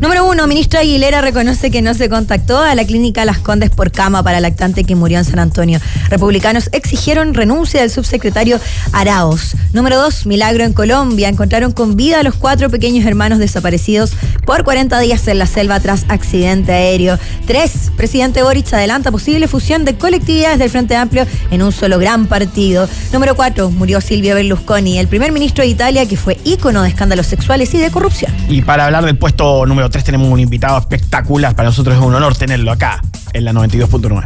Número 1, ministra Aguilera reconoce que no se contactó a la clínica Las Condes por cama para lactante que murió en San Antonio. Republicanos exigieron renuncia del subsecretario Arauz. Número 2, milagro en Colombia. Encontraron con vida a los 4 pequeños hermanos desaparecidos por 40 días en la selva tras accidente aéreo. 3, presidente Boric adelanta posible fusión de colectividades del Frente Amplio en un solo gran partido. Número 4, murió Silvio Berlusconi, el primer ministro de Italia que fue ícono de escándalos sexuales y de corrupción. Y para hablar del puesto número 3 tenemos un invitado espectacular. Para nosotros es un honor tenerlo acá, en la 92.9.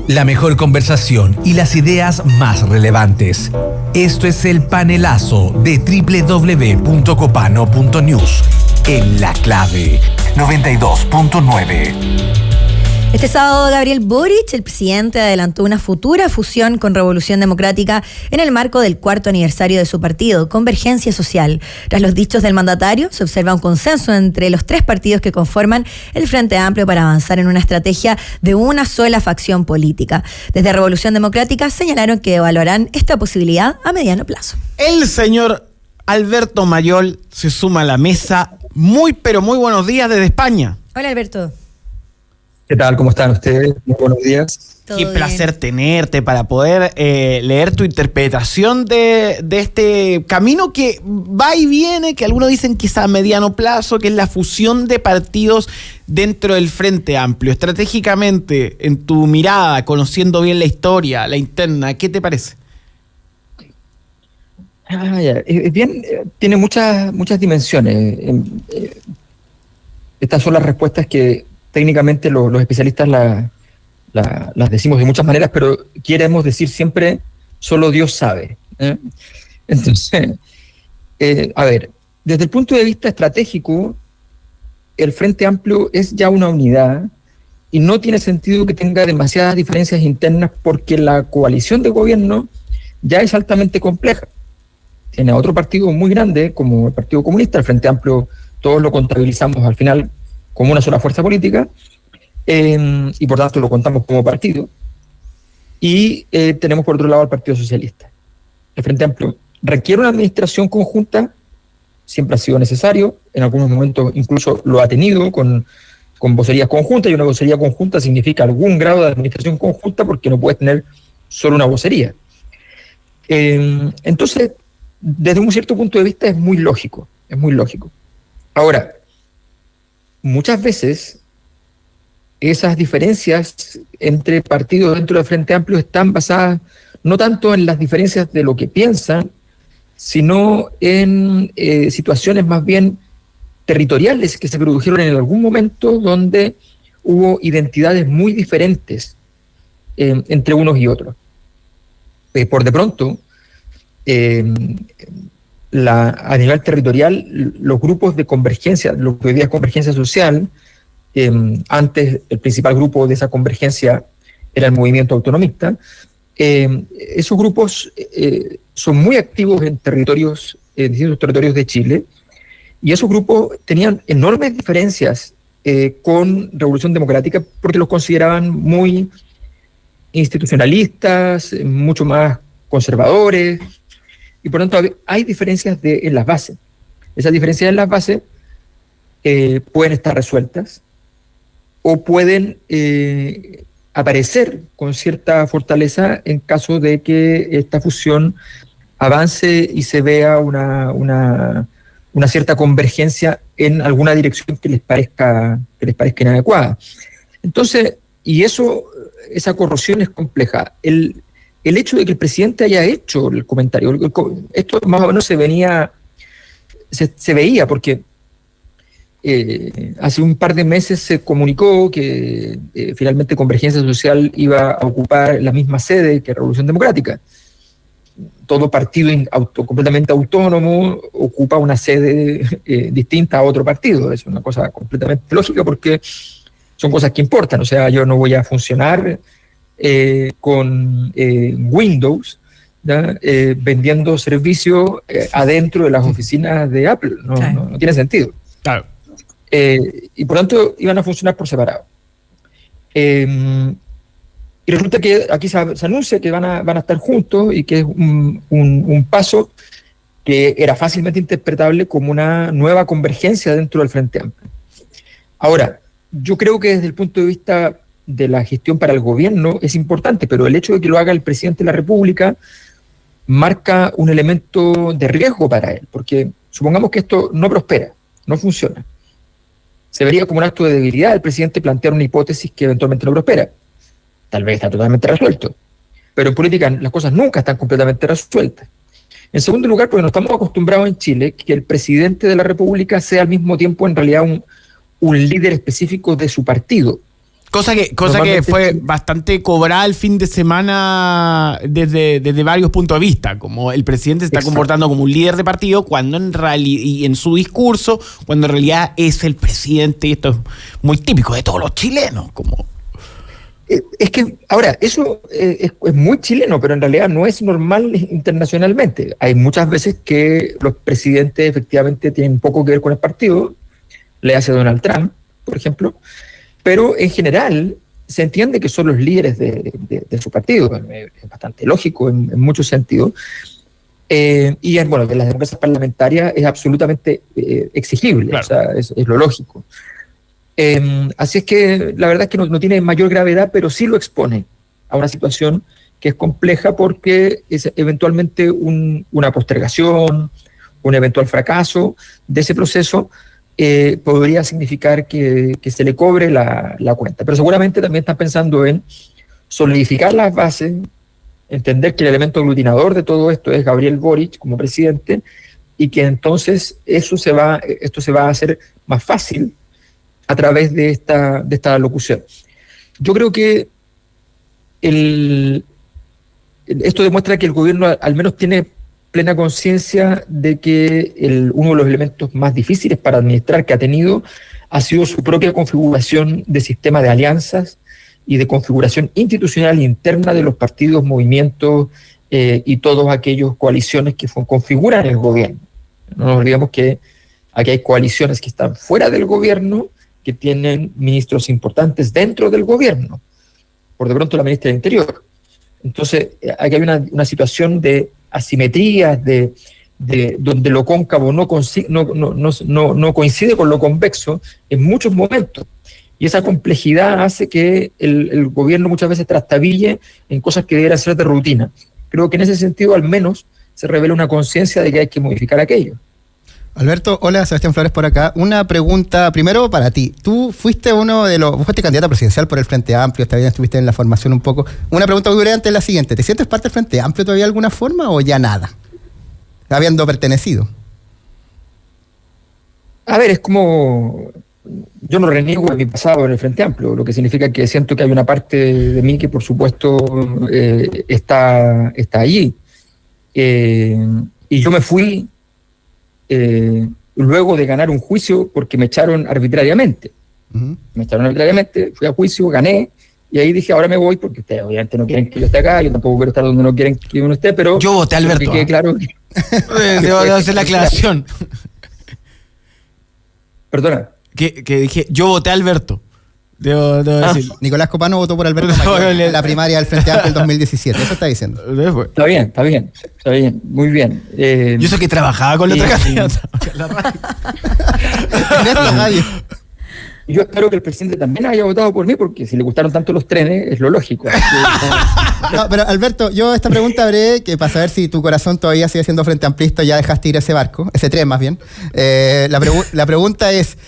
La mejor conversación y las ideas más relevantes. Esto es el panelazo de www.copano.news. En La Clave 92.9. Este sábado, Gabriel Boric, el presidente, adelantó una futura fusión con Revolución Democrática en el marco del 4º aniversario de su partido, Convergencia Social. Tras los dichos del mandatario, se observa un consenso entre los 3 partidos que conforman el Frente Amplio para avanzar en una estrategia de una sola facción política. Desde Revolución Democrática señalaron que evaluarán esta posibilidad a mediano plazo. El señor Alberto Mayol se suma a la mesa. Muy, pero muy buenos días desde España. Hola, Alberto. ¿Qué tal? ¿Cómo están ustedes? Muy buenos días. Qué placer tenerte para poder leer tu interpretación de este camino que va y viene, que algunos dicen que es a mediano plazo, que es la fusión de partidos dentro del Frente Amplio. Estratégicamente, en tu mirada, conociendo bien la historia, la interna, ¿qué te parece? Bien, tiene muchas dimensiones. Estas son las respuestas que técnicamente los especialistas las decimos de muchas maneras, pero queremos decir siempre, solo Dios sabe. Entonces, a ver, desde el punto de vista estratégico, el Frente Amplio es ya una unidad y no tiene sentido que tenga demasiadas diferencias internas porque la coalición de gobierno ya es altamente compleja. Tiene a otro partido muy grande, como el Partido Comunista, el Frente Amplio, todos lo contabilizamos al final como una sola fuerza política, y por tanto lo contamos como partido. Y tenemos por otro lado al Partido Socialista. El Frente Amplio requiere una administración conjunta, siempre ha sido necesario, en algunos momentos incluso lo ha tenido con vocerías conjuntas, y una vocería conjunta significa algún grado de administración conjunta porque no puedes tener solo una vocería. Entonces, desde un cierto punto de vista es muy lógico. Ahora, muchas veces esas diferencias entre partidos dentro del Frente Amplio están basadas no tanto en las diferencias de lo que piensan, sino en situaciones más bien territoriales que se produjeron en algún momento donde hubo identidades muy diferentes entre unos y otros. Por de pronto, a nivel territorial, los grupos de convergencia, lo que hoy día es convergencia social, antes el principal grupo de esa convergencia era el movimiento autonomista, esos grupos son muy activos en distintos territorios de Chile, y esos grupos tenían enormes diferencias con Revolución Democrática porque los consideraban muy institucionalistas, mucho más conservadores, y por lo tanto hay diferencias en las bases. Esas diferencias en las bases pueden estar resueltas o pueden aparecer con cierta fortaleza en caso de que esta fusión avance y se vea una cierta convergencia en alguna dirección que les parezca inadecuada. Entonces, esa corrosión es compleja. El hecho de que el presidente haya hecho el comentario, esto más o menos se veía porque hace un par de meses se comunicó que finalmente Convergencia Social iba a ocupar la misma sede que Revolución Democrática. Todo partido completamente autónomo ocupa una sede distinta a otro partido. Es una cosa completamente lógica porque son cosas que importan. O sea, yo no voy a funcionar con Windows, vendiendo servicios adentro de las oficinas de Apple. No tiene sentido. Claro. Y por tanto iban a funcionar por separado. Y resulta que aquí se anuncia que van a estar juntos y que es un paso que era fácilmente interpretable como una nueva convergencia dentro del Frente Amplio. Ahora, yo creo que desde el punto de vista de la gestión para el gobierno es importante, pero el hecho de que lo haga el presidente de la República marca un elemento de riesgo para él, porque supongamos que esto no prospera, no funciona. Se vería como un acto de debilidad el presidente plantear una hipótesis que eventualmente no prospera. Tal vez está totalmente resuelto, pero en política las cosas nunca están completamente resueltas. En segundo lugar, porque no estamos acostumbrados en Chile que el presidente de la República sea al mismo tiempo en realidad un líder específico de su partido. Cosa que fue bastante cobrada el fin de semana desde varios puntos de vista, como el presidente se está comportando como un líder de partido cuando en realidad, y en su discurso, cuando en realidad es el presidente, y esto es muy típico de todos los chilenos, como... Es que, ahora, eso es muy chileno, pero en realidad no es normal internacionalmente. Hay muchas veces que los presidentes efectivamente tienen poco que ver con el partido, le hace Donald Trump, por ejemplo, pero en general se entiende que son los líderes de su partido, es bastante lógico en muchos sentidos, y bueno, de las democracias parlamentarias es absolutamente exigible, claro. O sea, es lo lógico. Así es que la verdad es que no tiene mayor gravedad, pero sí lo expone a una situación que es compleja porque es eventualmente una postergación, un eventual fracaso de ese proceso podría significar que se le cobre la cuenta. Pero seguramente también están pensando en solidificar las bases, entender que el elemento aglutinador de todo esto es Gabriel Boric como presidente y que entonces esto se va a hacer más fácil a través de esta locución. Yo creo que esto demuestra que el gobierno al menos tiene plena conciencia de que uno de los elementos más difíciles para administrar que ha tenido ha sido su propia configuración de sistema de alianzas y de configuración institucional interna de los partidos, movimientos y todos aquellos coaliciones que configuran el gobierno. No nos olvidemos que aquí hay coaliciones que están fuera del gobierno, que tienen ministros importantes dentro del gobierno, por de pronto la ministra del Interior. Entonces, aquí hay una situación de asimetrías, de donde lo cóncavo no coincide con lo convexo en muchos momentos. Y esa complejidad hace que el gobierno muchas veces trastabille en cosas que deberían ser de rutina. Creo que en ese sentido, al menos, se revela una conciencia de que hay que modificar aquello. Alberto, hola, Sebastián Flores por acá. Una pregunta primero para ti. Tú fuiste fuiste candidato presidencial por el Frente Amplio, esta vez estuviste en la formación un poco. Una pregunta muy breve antes es la siguiente. ¿Te sientes parte del Frente Amplio todavía de alguna forma o ya nada? Habiendo pertenecido. A ver, es como... Yo no reniego de mi pasado en el Frente Amplio, lo que significa que siento que hay una parte de mí que por supuesto está allí. Y yo me fui luego de ganar un juicio porque me echaron arbitrariamente. Uh-huh. Me echaron arbitrariamente, fui a juicio, gané, y ahí dije, ahora me voy porque ustedes obviamente no quieren que yo esté acá, yo tampoco quiero estar donde no quieren que uno esté, pero... Yo voté, Alberto. Que claro que... Debo hacer la aclaración. Perdona. Que dije, yo voté a Alberto. Debo decir. Nicolás Copano votó por Alberto en la primaria del Frente Amplio del 2017. Eso está diciendo. Está bien. Muy bien. Yo sé que trabajaba con la otra candidata. En la radio. Yo espero que el presidente también haya votado por mí, porque si le gustaron tanto los trenes, es lo lógico. No, pero Alberto, yo esta pregunta breve, que para saber si tu corazón todavía sigue siendo frente amplista, ya dejaste ir ese barco, ese tren más bien. La pregunta es,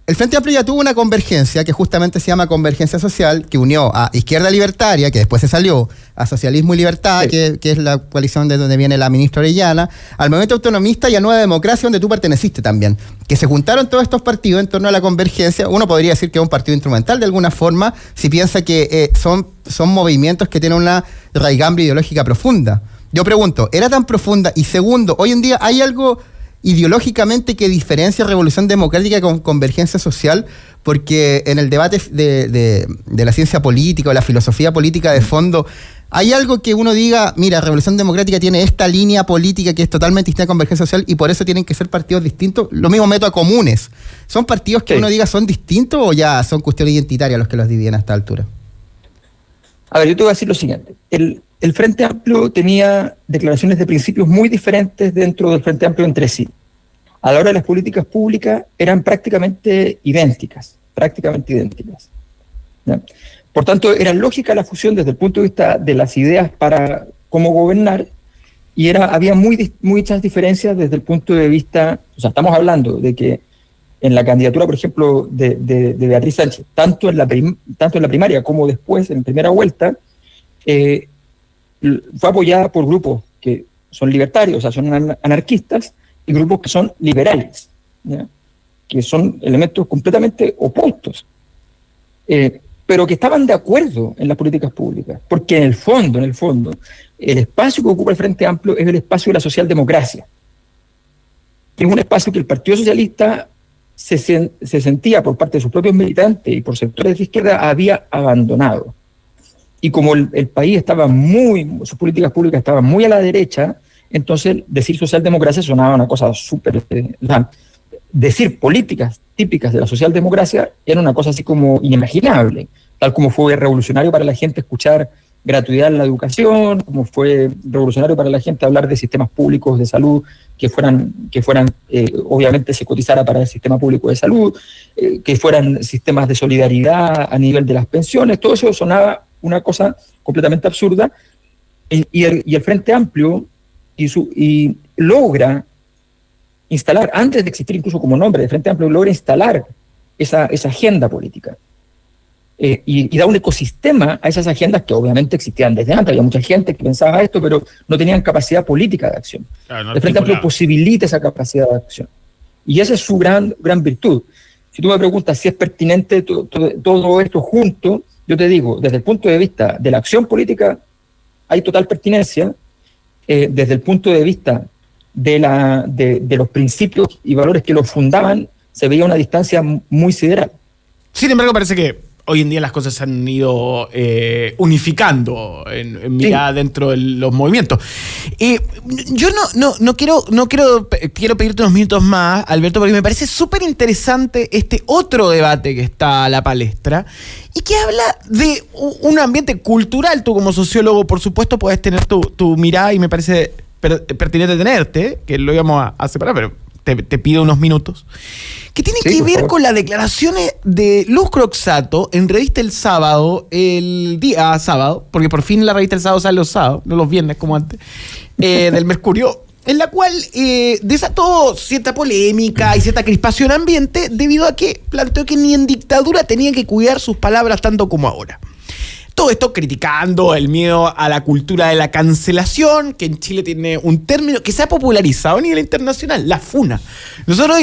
el Frente Amplio ya tuvo una convergencia que justamente se llama Convergencia Social, que unió a Izquierda Libertaria, que después se salió, a Socialismo y Libertad, sí, que es la coalición de donde viene la ministra Orellana, al Movimiento Autonomista y a Nueva Democracia, donde tú perteneciste también. Que se juntaron todos estos partidos en torno a la convergencia. Uno podría decir que es un partido instrumental de alguna forma, si piensa que son movimientos que tienen una raigambre ideológica profunda. Yo pregunto, ¿era tan profunda? Y segundo, hoy en día hay algo ideológicamente que diferencia Revolución Democrática con Convergencia Social, porque en el debate de la ciencia política o la filosofía política de fondo, ¿hay algo que uno diga, mira, Revolución Democrática tiene esta línea política que es totalmente distinta a Convergencia Social y por eso tienen que ser partidos distintos? Lo mismo meto a comunes. ¿Son partidos que uno diga son distintos o ya son cuestiones identitarias los que los dividen a esta altura? A ver, yo te voy a decir lo siguiente. El el Frente Amplio tenía declaraciones de principios muy diferentes dentro del Frente Amplio entre sí. A la hora de las políticas públicas eran prácticamente idénticas. ¿Ya? Por tanto, era lógica la fusión desde el punto de vista de las ideas para cómo gobernar, y había muchas diferencias desde el punto de vista, o sea, estamos hablando de que en la candidatura, por ejemplo, de Beatriz Sánchez, tanto en la primaria como después, en primera vuelta, fue apoyada por grupos que son libertarios, o sea, son anarquistas, y grupos que son liberales, ¿ya? Que son elementos completamente opuestos, pero que estaban de acuerdo en las políticas públicas, porque en el fondo, el espacio que ocupa el Frente Amplio es el espacio de la socialdemocracia, que es un espacio que el Partido Socialista se sentía por parte de sus propios militantes y por sectores de izquierda había abandonado. Y como el país estaba sus políticas públicas estaban muy a la derecha, entonces decir socialdemocracia sonaba una cosa súper... decir políticas típicas de la socialdemocracia era una cosa así como inimaginable, tal como fue revolucionario para la gente escuchar gratuidad en la educación, como fue revolucionario para la gente hablar de sistemas públicos de salud que fueran obviamente se cotizara para el sistema público de salud, que fueran sistemas de solidaridad a nivel de las pensiones. Todo eso sonaba una cosa completamente absurda, y el Frente Amplio y logra instalar, antes de existir incluso como nombre de Frente Amplio, logra instalar esa agenda política. Y da un ecosistema a esas agendas que obviamente existían desde antes. Había mucha gente que pensaba esto, pero no tenían capacidad política de acción. Claro, no el Frente Amplio posibilita esa capacidad de acción. Y esa es su gran virtud. Si tú me preguntas si es pertinente todo esto junto, yo te digo, desde el punto de vista de la acción política hay total pertinencia. Desde el punto de vista de los principios y valores que los fundaban, se veía una distancia muy sideral. Sin embargo, parece que hoy en día las cosas se han ido unificando en mirada dentro de los movimientos. Yo quiero pedirte unos minutos más, Alberto, porque me parece súper interesante este otro debate que está a la palestra y que habla de un ambiente cultural. Tú como sociólogo, por supuesto, puedes tener tu mirada y me parece pertinente tenerte, que lo íbamos a separar, pero te pido unos minutos, que tiene que ver con las declaraciones de Luz Croxatto en Revista El Sábado, el día sábado, porque por fin la Revista El Sábado sale los sábados, no los viernes como antes, del Mercurio, en la cual desató cierta polémica y cierta crispación ambiente debido a que planteó que ni en dictadura tenía que cuidar sus palabras tanto como ahora. Todo esto criticando el miedo a la cultura de la cancelación, que en Chile tiene un término que se ha popularizado a nivel internacional, la funa. Nosotros,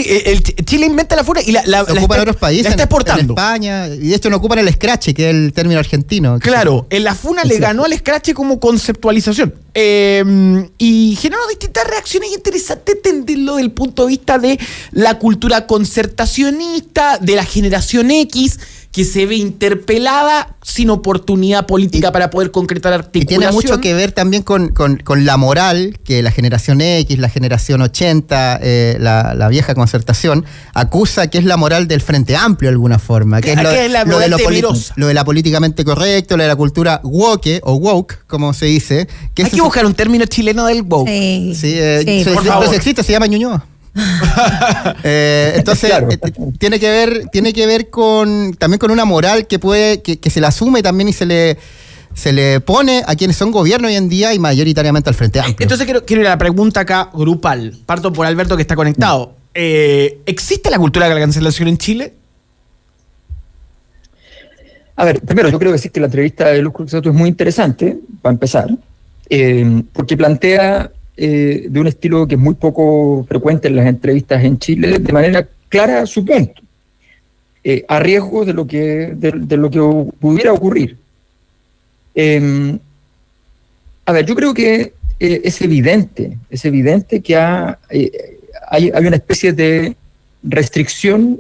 Chile inventa la funa y la ocupa en otros países, la está exportando. En España, y de hecho no ocupan el scratch, que es el término argentino. Claro, en la funa le ganó al scratch como conceptualización. Y generó distintas reacciones interesantes entenderlo desde el punto de vista de la cultura concertacionista, de la generación X, que se ve interpelada sin oportunidad política para poder concretar articulación. Y tiene mucho que ver también con la moral que la generación X, la generación 80, la vieja concertación, acusa que es la moral del Frente Amplio de alguna forma. Que es lo de la políticamente correcto, lo de la cultura woke o woke, como se dice. Que hay que buscar un término chileno del woke. Sí, por favor. Pues existe, se llama Ñuñoa. Entonces claro. tiene que ver también con una moral que se le asume también y se le pone a quienes son gobierno hoy en día y mayoritariamente al Frente Amplio. Entonces quiero ir a la pregunta acá grupal. Parto por Alberto, que está conectado. ¿Existe la cultura de la cancelación en Chile? A ver, primero yo creo que la entrevista de Luz Croxatto es muy interesante, para empezar, porque plantea de un estilo que es muy poco frecuente en las entrevistas en Chile, de manera clara su punto, a riesgo de lo que pudiera ocurrir. A ver, yo creo que es evidente que hay una especie de restricción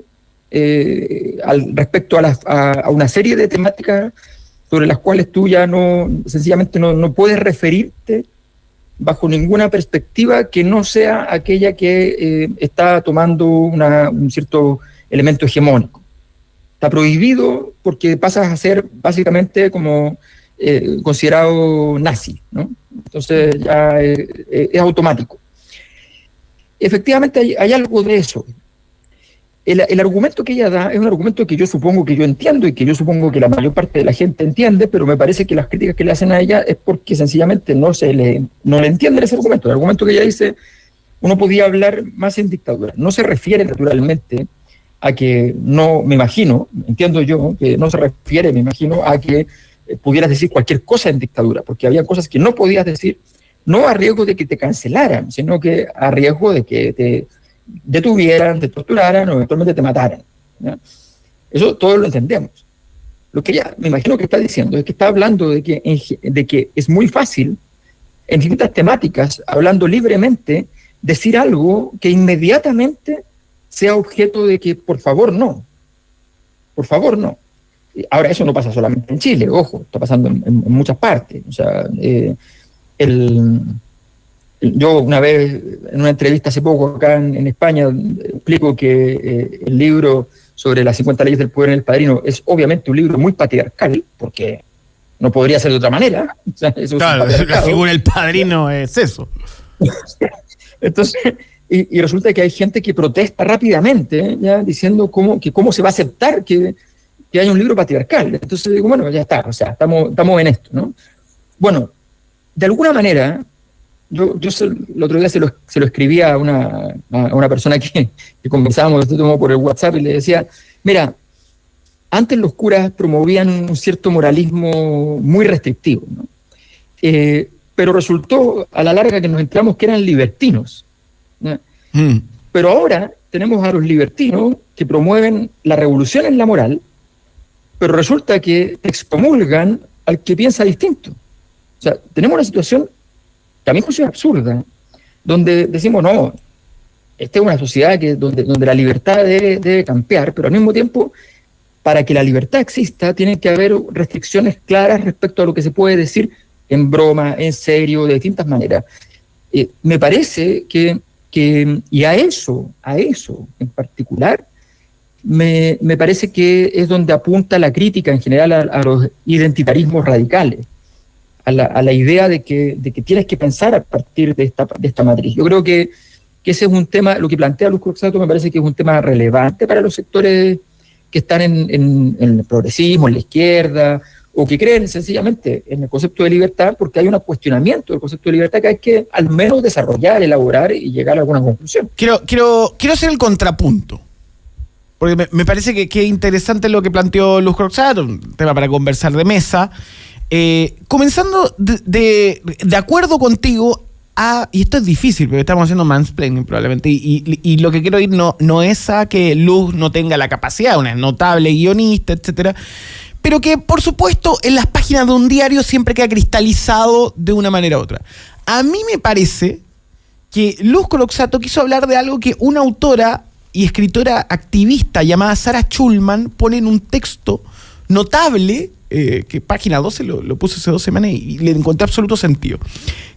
respecto a una serie de temáticas sobre las cuales tú ya sencillamente no puedes referirte bajo ninguna perspectiva que no sea aquella que está tomando un cierto elemento hegemónico. Está prohibido porque pasas a ser básicamente como considerado nazi, ¿no? Entonces ya es automático. Efectivamente hay algo de eso. El argumento que ella da es un argumento que yo supongo que yo entiendo y que yo supongo que la mayor parte de la gente entiende, pero me parece que las críticas que le hacen a ella es porque sencillamente no le entienden ese argumento. El argumento que ella dice, uno podía hablar más en dictadura. No se refiere naturalmente a que no, me imagino, entiendo yo, que no se refiere, me imagino, a que pudieras decir cualquier cosa en dictadura, porque había cosas que no podías decir, no a riesgo de que te cancelaran, sino que a riesgo de que te detuvieran, te torturaran o eventualmente te mataran, ¿ya? Eso todos lo entendemos. Lo que ella me imagino que está diciendo es que está hablando de que es muy fácil en distintas temáticas, hablando libremente, decir algo que inmediatamente sea objeto de que por favor no. Ahora eso no pasa solamente en Chile, ojo, está pasando en muchas partes. O sea, yo una vez, en una entrevista hace poco acá en España, explico que el libro sobre las 50 leyes del poder en El Padrino es obviamente un libro muy patriarcal, porque no podría ser de otra manera. O sea, eso claro, es la figura del padrino es eso. Entonces, y resulta que hay gente que protesta rápidamente, ya diciendo cómo se va a aceptar que haya un libro patriarcal. Entonces digo, bueno, ya está, o sea, estamos en esto, ¿no? Bueno, de alguna manera, yo el otro día se lo escribí a una persona que conversábamos por el WhatsApp y le decía, mira, antes los curas promovían un cierto moralismo muy restrictivo, ¿no? Pero resultó a la larga que nos enteramos que eran libertinos, ¿no? Pero ahora tenemos a los libertinos que promueven la revolución en la moral, pero resulta que excomulgan al que piensa distinto. O sea, tenemos una situación que a mi juicio es absurda, donde decimos, no, esta es una sociedad donde la libertad debe campear, pero al mismo tiempo, para que la libertad exista, tiene que haber restricciones claras respecto a lo que se puede decir en broma, en serio, de distintas maneras. Me parece que y a eso en particular, me parece que es donde apunta la crítica en general a los identitarismos radicales, a la idea de que tienes que pensar a partir de esta matriz. Yo creo que ese es un tema, lo que plantea Luz Croxatto me parece que es un tema relevante para los sectores que están en el progresismo, en la izquierda, o que creen sencillamente en el concepto de libertad, porque hay un cuestionamiento del concepto de libertad que hay que al menos desarrollar, elaborar y llegar a alguna conclusión. Quiero hacer el contrapunto, porque me parece que es interesante lo que planteó Luz Croxatto, un tema para conversar de mesa. Comenzando de acuerdo contigo, y esto es difícil, porque estamos haciendo mansplaining probablemente, y lo que quiero ir no es a que Luz no tenga la capacidad, una notable guionista, etcétera, pero que, por supuesto, en las páginas de un diario siempre queda cristalizado de una manera u otra. A mí me parece que Luz Croxatto quiso hablar de algo que una autora y escritora activista llamada Sarah Schulman pone en un texto notable, que página 12 lo puse hace 2 semanas y le encontré absoluto sentido,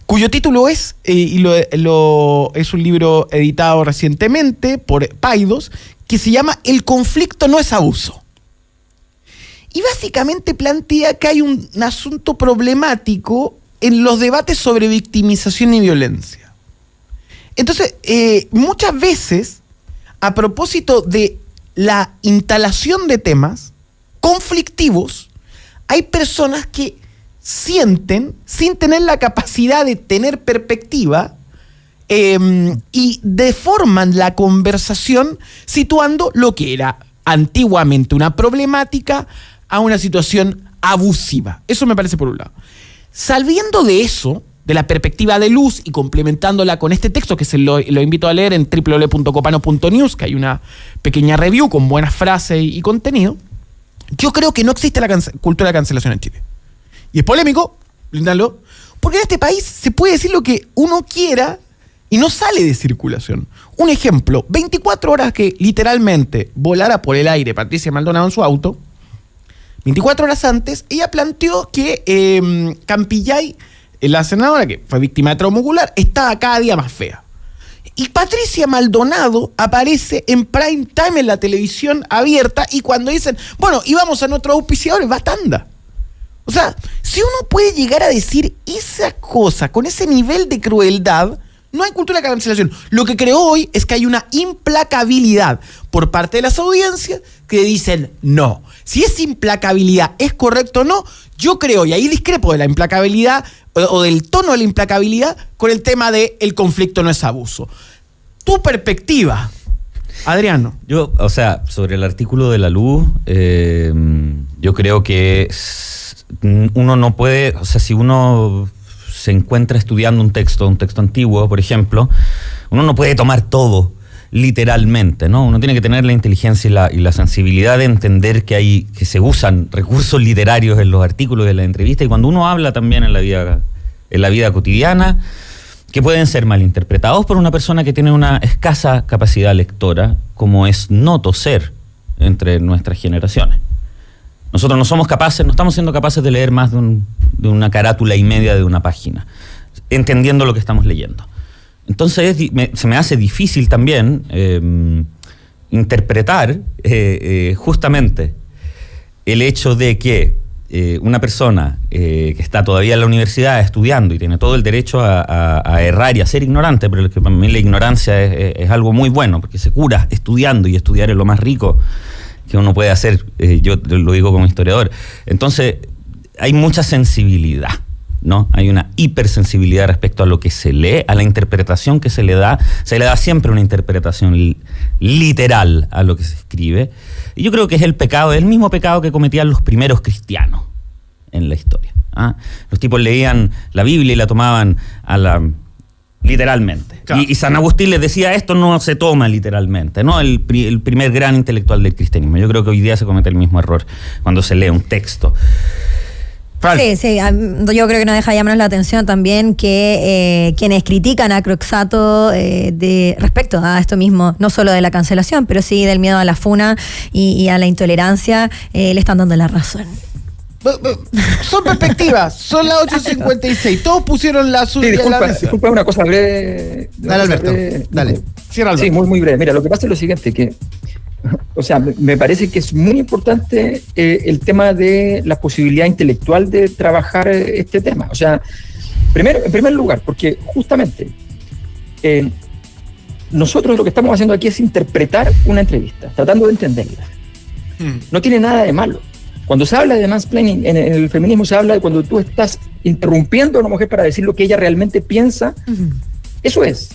cuyo título es, es un libro editado recientemente por Paidós, que se llama El conflicto no es abuso. Y básicamente plantea que hay un asunto problemático en los debates sobre victimización y violencia. Entonces, muchas veces, a propósito de la instalación de temas conflictivos, hay personas que sienten, sin tener la capacidad de tener perspectiva, y deforman la conversación situando lo que era antiguamente una problemática a una situación abusiva. Eso me parece por un lado. Saliendo de eso, de la perspectiva de Luz y complementándola con este texto que lo invito a leer en www.copano.news, que hay una pequeña review con buenas frases y contenido, yo creo que no existe la cultura de cancelación en Chile. Y es polémico, brindarlo, porque en este país se puede decir lo que uno quiera y no sale de circulación. Un ejemplo, 24 horas que literalmente volara por el aire Patricia Maldonado en su auto, 24 horas antes, ella planteó que Campillay, la senadora que fue víctima de trauma ocular, estaba cada día más fea. Y Patricia Maldonado aparece en prime time en la televisión abierta y cuando dicen, bueno, íbamos a nuestros auspiciadores, va tanda. O sea, si uno puede llegar a decir esa cosa con ese nivel de crueldad, no hay cultura de cancelación. Lo que creo hoy es que hay una implacabilidad por parte de las audiencias que dicen no. Si esa implacabilidad es correcto o no, yo creo, y ahí discrepo de la implacabilidad o del tono de la implacabilidad con el tema de el conflicto no es abuso. Tu perspectiva, Adriano. Yo, o sea, sobre el artículo de la luz, yo creo que uno no puede, o sea, si uno se encuentra estudiando un texto antiguo, por ejemplo, uno no puede tomar todo literalmente, ¿no? Uno tiene que tener la inteligencia y la sensibilidad de entender que se usan recursos literarios en los artículos de la entrevista, y cuando uno habla también en la vida cotidiana, que pueden ser malinterpretados por una persona que tiene una escasa capacidad lectora, como es noto ser entre nuestras generaciones. Nosotros no estamos siendo capaces de leer más de una carátula y media de una página, entendiendo lo que estamos leyendo. Entonces se me hace difícil también interpretar justamente el hecho de que una persona que está todavía en la universidad estudiando y tiene todo el derecho a errar y a ser ignorante, pero que para mí la ignorancia es algo muy bueno, porque se cura estudiando, y estudiar es lo más rico que uno puede hacer, yo lo digo como historiador. Entonces hay mucha sensibilidad, ¿no? Hay una hipersensibilidad respecto a lo que se lee, a la interpretación que se le da siempre una interpretación literal a lo que se escribe, y yo creo que es el mismo pecado que cometían los primeros cristianos en la historia, ¿ah? Los tipos leían la Biblia y la tomaban literalmente. Claro. Y San Agustín les decía, esto no se toma literalmente, ¿no? El primer gran intelectual del cristianismo. Yo creo que hoy día se comete el mismo error cuando se lee un texto. Sí, yo creo que no deja de llamarnos la atención también que quienes critican a Croxatto respecto a esto mismo, no solo de la cancelación, pero sí del miedo a la funa y a la intolerancia, le están dando la razón. Son perspectivas, son las 8:56. Todos pusieron la suya en la mesa. Disculpa, una cosa breve. Dale, Alberto. Dale. Cierra, Alberto. Sí, muy, muy breve. Mira, lo que pasa es lo siguiente, que o sea, me parece que es muy importante el tema de la posibilidad intelectual de trabajar este tema. O sea, en primer lugar, porque justamente nosotros lo que estamos haciendo aquí es interpretar una entrevista, tratando de entenderla. No tiene nada de malo. Cuando se habla de mansplaining en el feminismo, se habla de cuando tú estás interrumpiendo a una mujer para decir lo que ella realmente piensa. Eso es.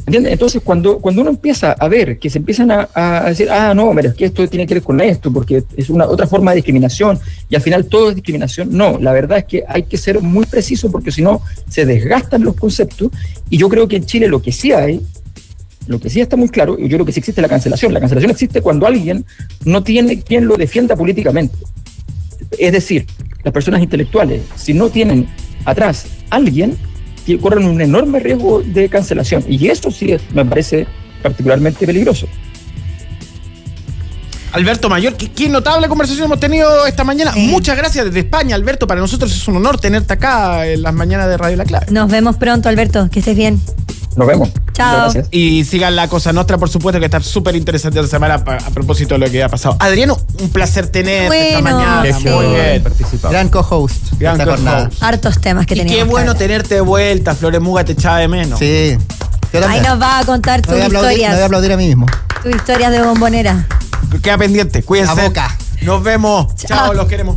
¿Entiendes? Entonces, cuando uno empieza a ver que se empiezan a decir, no, mira, es que esto tiene que ver con esto, porque es otra forma de discriminación, y al final todo es discriminación. No, la verdad es que hay que ser muy preciso, porque si no, se desgastan los conceptos, y yo creo que en Chile lo que sí está muy claro, y yo creo que sí existe la cancelación. La cancelación existe cuando alguien no tiene quien lo defienda políticamente. Es decir, las personas intelectuales, si no tienen atrás alguien, corren un enorme riesgo de cancelación. Y eso sí me parece particularmente peligroso. Alberto Mayor, qué notable conversación hemos tenido esta mañana. Muchas gracias desde España, Alberto. Para nosotros es un honor tenerte acá en las mañanas de Radio La Clave. Nos vemos pronto, Alberto. Que estés bien. Nos vemos. Chao. Gracias. Y sigan la Cosa Nostra, por supuesto, que está súper interesante esta semana a propósito de lo que ha pasado. Adriano, un placer tenerte esta mañana. Sí. Muy bien. Gran co-host. Gran esta jornada. co-host. Hartos temas que Y teníamos. qué bueno que hablar. tenerte de vuelta. Flores Muga te echaba de menos. Sí. Yo Ahí también. nos va a contar tus Me voy a historias. aplaudir a mí mismo. Tus historias de bombonera. Queda pendiente. Cuídense. A boca. Nos vemos. Chao. Chao, los queremos.